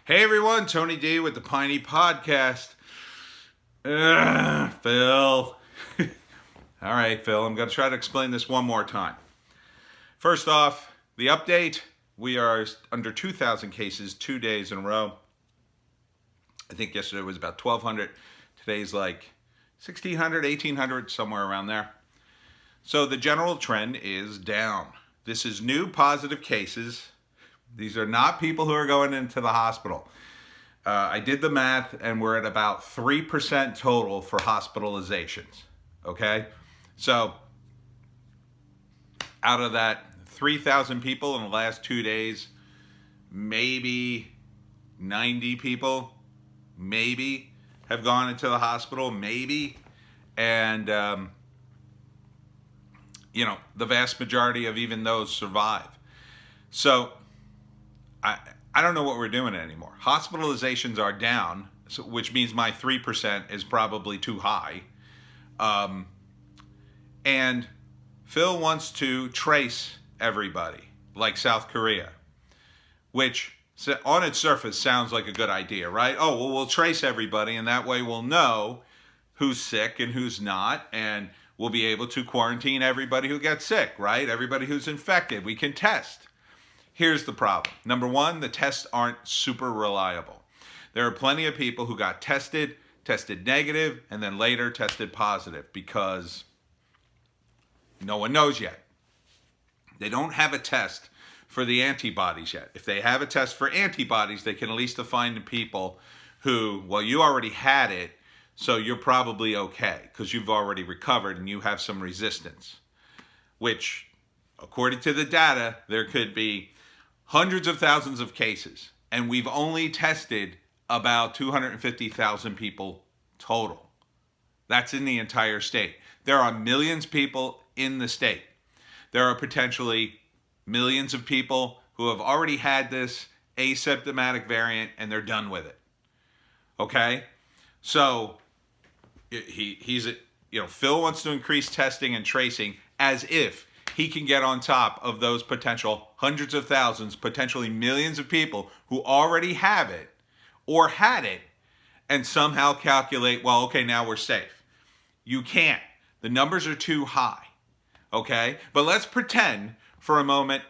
Hey everyone, Tony D with the Piney podcast. Phil. All right, Phil, I'm going to try to explain this one more time. First off, the update. We are under 2,000 cases 2 days in a row. I think yesterday was about 1,200. Today's like 1,600, 1,800, somewhere around there. So the general trend is down. This is new positive cases. These are not people who are going into the hospital. I did the math, and we're at about 3% total for hospitalizations. Okay? So, out of that 3,000 people in the last 2 days, maybe 90 people, maybe, have gone into the hospital, maybe. And, the vast majority of even those survive. So, I don't know what we're doing anymore. Hospitalizations are down, which means my 3% is probably too high. And Phil wants to trace everybody, like South Korea, which on its surface sounds like a good idea, right? Oh, well, we'll trace everybody, and that way we'll know who's sick and who's not, and we'll be able to quarantine everybody who gets sick, right? Everybody who's infected, we can test. Here's the problem. Number one, the tests aren't super reliable. There are plenty of people who got tested negative, and then later tested positive because no one knows yet. They don't have a test for the antibodies yet. If they have a test for antibodies, they can at least find the people who, well, you already had it, so you're probably okay because you've already recovered and you have some resistance, which, according to the data, there could be hundreds of thousands of cases, and we've only tested about 250,000 people total. That's in the entire state. There are millions of people in the state. There are potentially millions of people who have already had this asymptomatic variant and they're done with it. Okay? So Phil wants to increase testing and tracing as if he can get on top of those potential hundreds of thousands, potentially millions of people who already have it or had it and somehow calculate, well, okay, now we're safe. You can't. The numbers are too high, okay? But let's pretend for a moment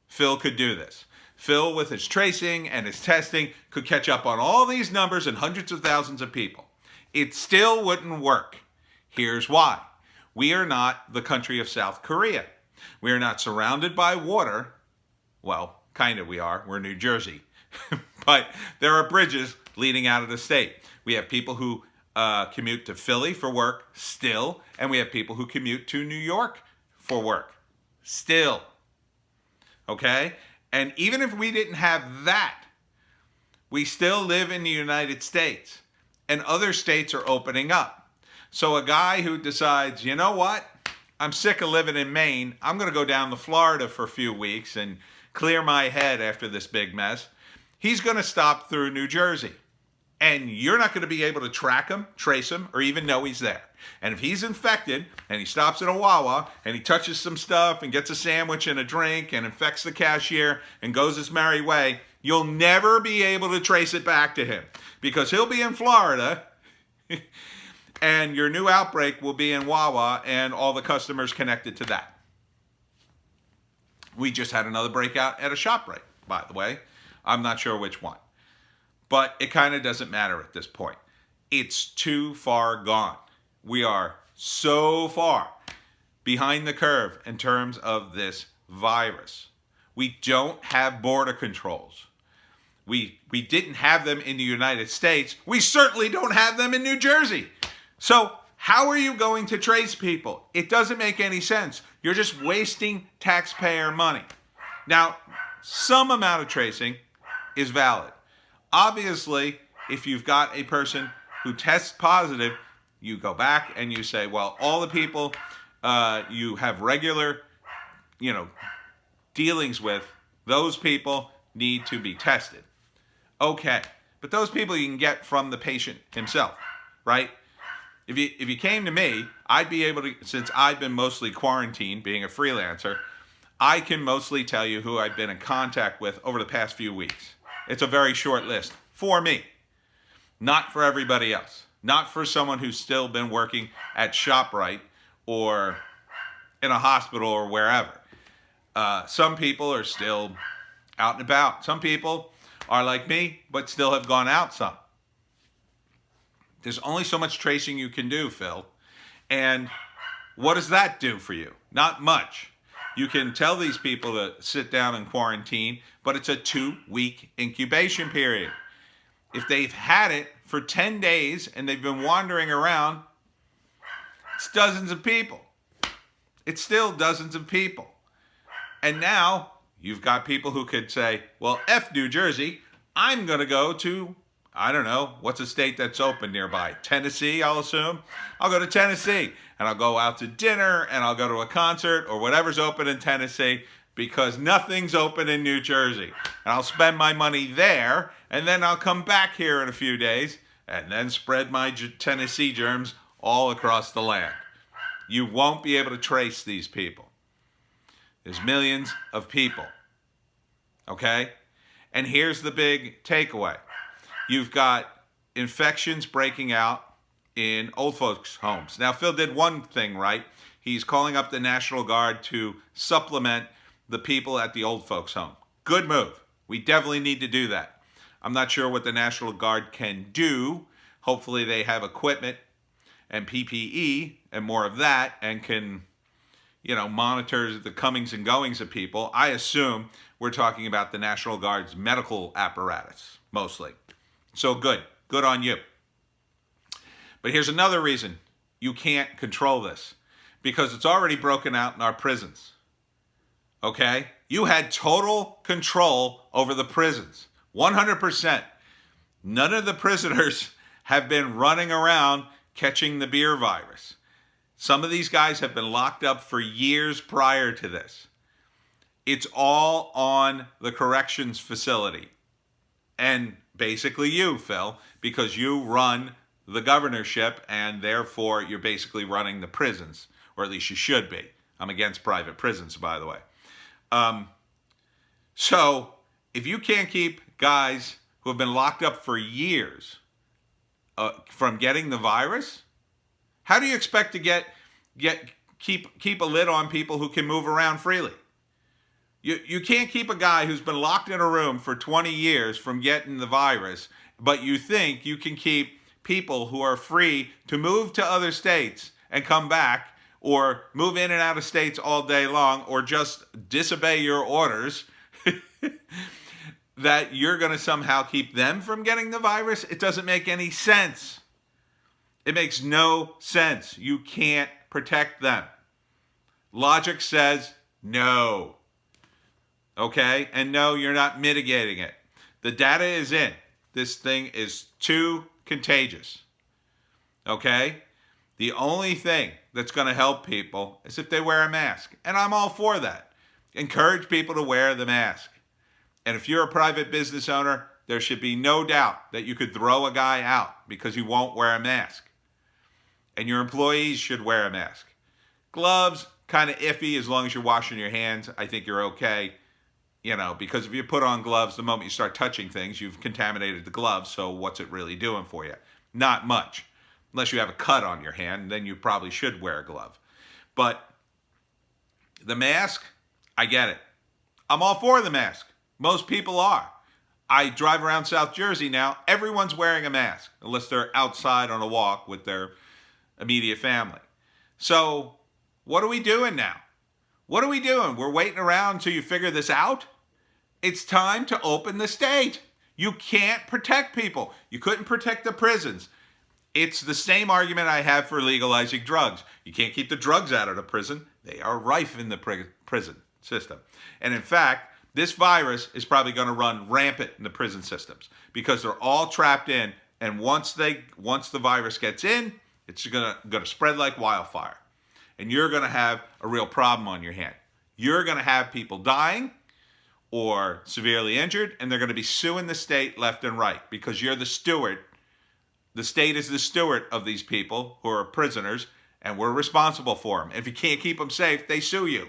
Phil could do this. Phil, with his tracing and his testing, could catch up on all these numbers and hundreds of thousands of people. It still wouldn't work. Here's why. We are not the country of South Korea. We are not surrounded by water. Well, kind of we are. We're New Jersey. But there are bridges leading out of the state. We have people who commute to Philly for work still, and we have people who commute to New York for work still. Okay? And even if we didn't have that, we still live in the United States, and other states are opening up. So a guy who decides, you know what? I'm sick of living in Maine. I'm going to go down to Florida for a few weeks and clear my head after this big mess. He's going to stop through New Jersey. And you're not going to be able to track him, trace him, or even know he's there. And if he's infected and he stops at a Wawa and he touches some stuff and gets a sandwich and a drink and infects the cashier and goes his merry way, you'll never be able to trace it back to him because he'll be in Florida and your new outbreak will be in Wawa and all the customers connected to that. We just had another breakout at a ShopRite, by the way. I'm not sure which one. But it kind of doesn't matter at this point. It's too far gone. We are so far behind the curve in terms of this virus. We don't have border controls. We didn't have them in the United States. We certainly don't have them in New Jersey. So how are you going to trace people? It doesn't make any sense. You're just wasting taxpayer money. Now, some amount of tracing is valid. Obviously, if you've got a person who tests positive, you go back and you say, well, all the people you have regular, dealings with, those people need to be tested. Okay, but those people you can get from the patient himself, right? If you came to me, I'd be able to, since I've been mostly quarantined, being a freelancer, I can mostly tell you who I've been in contact with over the past few weeks. It's a very short list for me, not for everybody else. Not for someone who's still been working at ShopRite or in a hospital or wherever. Some people are still out and about. Some people are like me, but still have gone out some. There's only so much tracing you can do, Phil. And what does that do for you? Not much. You can tell these people to sit down and quarantine, but it's a 2-week incubation period. If they've had it for 10 days and they've been wandering around, it's dozens of people. It's still dozens of people. And now you've got people who could say, well, F New Jersey, I'm going to go to, I don't know, what's a state that's open nearby? Tennessee, I'll assume. I'll go to Tennessee and I'll go out to dinner and I'll go to a concert or whatever's open in Tennessee because nothing's open in New Jersey. And I'll spend my money there and then I'll come back here in a few days and then spread my Tennessee germs all across the land. You won't be able to trace these people. There's millions of people. Okay? And here's the big takeaway. You've got infections breaking out in old folks' homes. Now, Phil did one thing right. He's calling up the National Guard to supplement the people at the old folks' home. Good move. We definitely need to do that. I'm not sure what the National Guard can do. Hopefully they have equipment and PPE and more of that and can, monitor the comings and goings of people. I assume we're talking about the National Guard's medical apparatus, mostly. So good. Good on you. But here's another reason you can't control this. Because it's already broken out in our prisons. Okay? You had total control over the prisons. 100%. None of the prisoners have been running around catching the beer virus. Some of these guys have been locked up for years prior to this. It's all on the corrections facility. And basically you, Phil, because you run the governorship and therefore you're basically running the prisons. Or at least you should be. I'm against private prisons, by the way. So if you can't keep guys who have been locked up for years from getting the virus, how do you expect to keep a lid on people who can move around freely? You can't keep a guy who's been locked in a room for 20 years from getting the virus, but you think you can keep people who are free to move to other states and come back, or move in and out of states all day long, or just disobey your orders, that you're going to somehow keep them from getting the virus? It doesn't make any sense. It makes no sense. You can't protect them. Logic says no. Okay? And no, you're not mitigating it. The data is in. This thing is too contagious. Okay? The only thing that's going to help people is if they wear a mask. And I'm all for that. Encourage people to wear the mask. And if you're a private business owner, there should be no doubt that you could throw a guy out because he won't wear a mask. And your employees should wear a mask. Gloves, kind of iffy as long as you're washing your hands. I think you're okay. Because if you put on gloves, the moment you start touching things, you've contaminated the gloves. So what's it really doing for you? Not much. Unless you have a cut on your hand, then you probably should wear a glove. But the mask, I get it. I'm all for the mask. Most people are. I drive around South Jersey now. Everyone's wearing a mask, unless they're outside on a walk with their immediate family. So what are we doing now? What are we doing? We're waiting around until you figure this out? It's time to open the state. You can't protect people. You couldn't protect the prisons. It's the same argument I have for legalizing drugs. You can't keep the drugs out of the prison. They are rife in the prison system. And in fact, this virus is probably going to run rampant in the prison systems because they're all trapped in. And once the virus gets in, it's going to spread like wildfire. And you're going to have a real problem on your hand. You're going to have people dying or severely injured, and they're going to be suing the state left and right because you're the steward. The state is the steward of these people who are prisoners, and we're responsible for them. If you can't keep them safe, they sue you.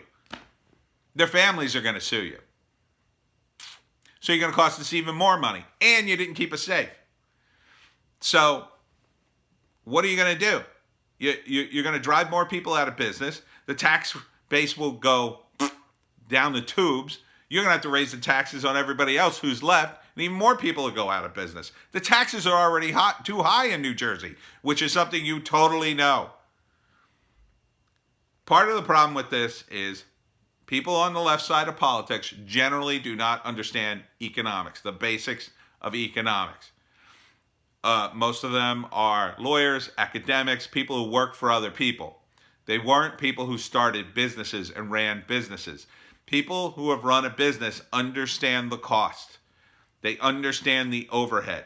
Their families are going to sue you. So you're going to cost us even more money. And you didn't keep us safe. So what are you going to do? You're going to drive more people out of business. The tax base will go down the tubes. You're going to have to raise the taxes on everybody else who's left. And even more people will go out of business. The taxes are already too high in New Jersey, which is something you totally know. Part of the problem with this is people on the left side of politics generally do not understand economics, the basics of economics. Most of them are lawyers, academics, people who work for other people. They weren't people who started businesses and ran businesses. People who have run a business understand the cost. They understand the overhead.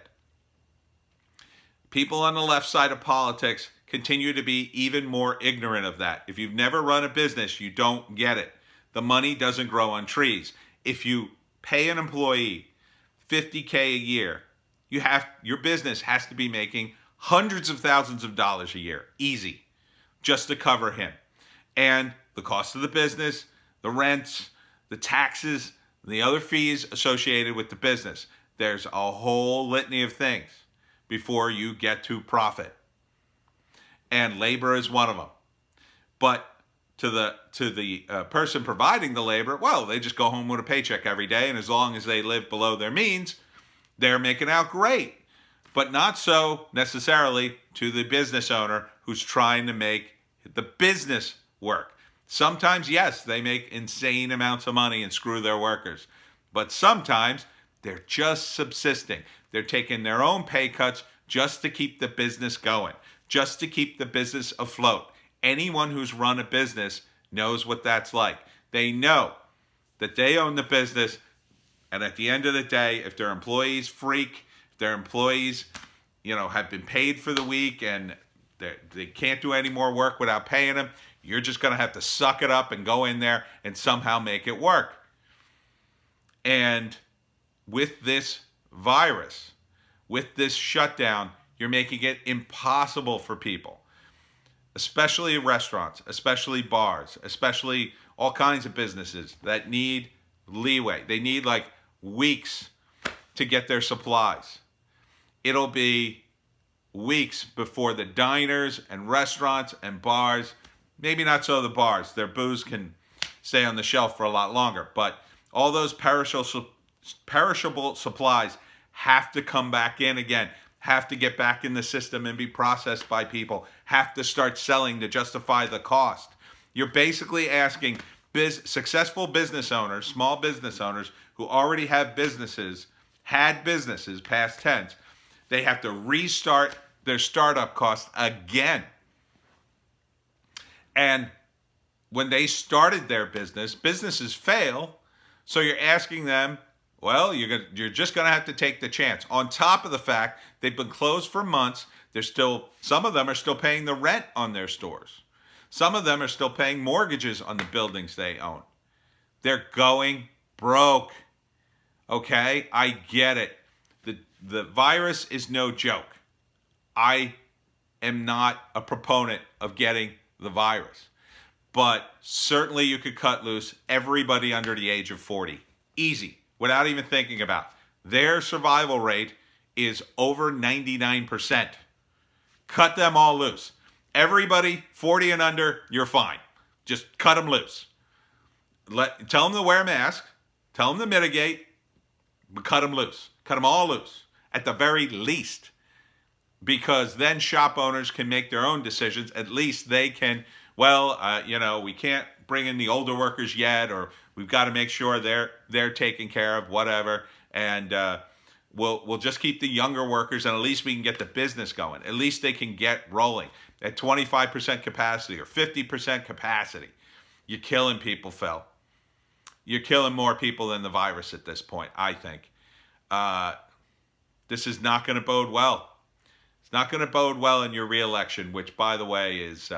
People on the left side of politics continue to be even more ignorant of that. If you've never run a business, you don't get it. The money doesn't grow on trees. If you pay an employee $50K a year, your business has to be making hundreds of thousands of dollars a year, easy, just to cover him. And the cost of the business, the rents, the taxes, the other fees associated with the business. There's a whole litany of things before you get to profit. And labor is one of them. But to the person providing the labor, well, they just go home with a paycheck every day, and as long as they live below their means, they're making out great. But not so necessarily to the business owner who's trying to make the business work. Sometimes, yes, they make insane amounts of money and screw their workers. But sometimes they're just subsisting. They're taking their own pay cuts just to keep the business going, just to keep the business afloat. Anyone who's run a business knows what that's like. They know that they own the business, and at the end of the day, if their employees freak, if their employees, have been paid for the week and they can't do any more work without paying them, you're just going to have to suck it up and go in there and somehow make it work. And with this virus, with this shutdown, you're making it impossible for people, especially restaurants, especially bars, especially all kinds of businesses that need leeway. They need like weeks to get their supplies. It'll be weeks before the diners and restaurants and bars, maybe not so the bars, their booze can stay on the shelf for a lot longer, but all those perishable supplies have to come back in again, have to get back in the system and be processed by people, have to start selling to justify the cost. You're basically asking successful business owners, small business owners who already have businesses, had businesses, past tense, they have to restart their startup costs again. And when they started their businesses fail, so you're asking them, well, you're just going to have to take the chance. On top of the fact they've been closed for months, some of them are still paying the rent on their stores. Some of them are still paying mortgages on the buildings they own. They're going broke. Okay, I get it. The virus is no joke. I am not a proponent of getting the virus. But certainly you could cut loose everybody under the age of 40. Easy, without even thinking about it. Their survival rate is over 99%. Cut them all loose. Everybody 40 and under, you're fine. Just cut them loose. Tell them to wear a mask. Tell them to mitigate. But cut them loose. Cut them all loose. At the very least. Because then shop owners can make their own decisions. At least they can, we can't bring in the older workers yet, or we've got to make sure they're taken care of, whatever. And we'll just keep the younger workers, and at least we can get the business going. At least they can get rolling at 25% capacity or 50% capacity. You're killing people, Phil. You're killing more people than the virus at this point, I think. This is not going to bode well. It's not going to bode well in your re-election, which, by the way, is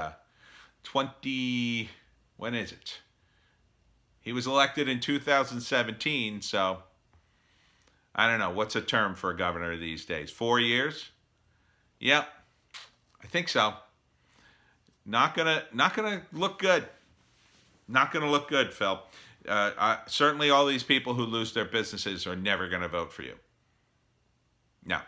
when is it? He was elected in 2017, so I don't know. What's a term for a governor these days? 4 years? Yep, I think so. Not gonna look good. Not gonna look good, Phil. certainly all these people who lose their businesses are never going to vote for you. No.